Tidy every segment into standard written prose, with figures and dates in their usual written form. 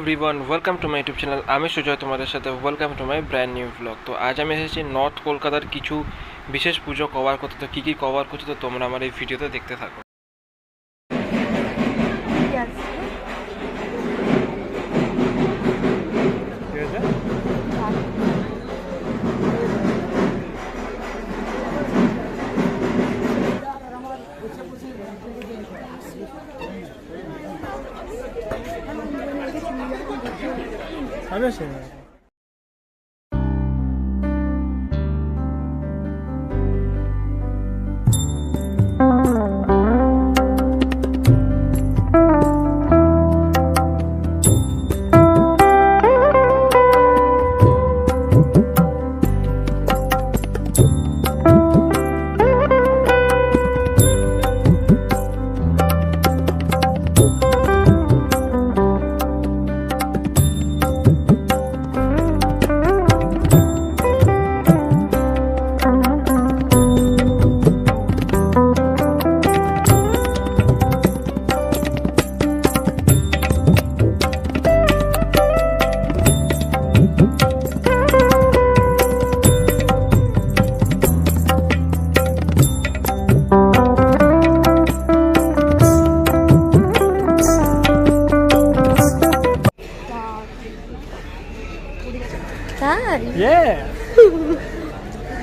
Everyone, welcome to my YouTube channel. आमी सुजय तुम्हारे साथे welcome to my brand new blog. तो आज आमी एसेছি नर्थ कलकातार किछु विशेष पुजो कवर करते। तो की कवर करছি तो তোমরা আমার এই ভিডিওতে দেখতে থাকো।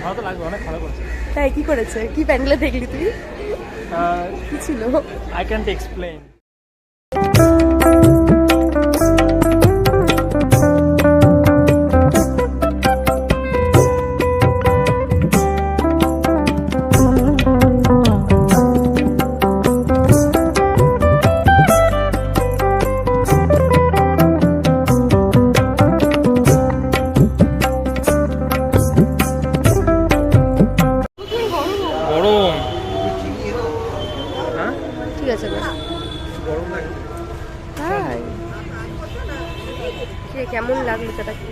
ভালো তো লাগবে, অনেক ভালো করেছে। তাই কি করেছে? কি প্যান্ডেলে দেখলি তুই? কি ছিল? I can't explain. কেমন লাগলো সেটা কি?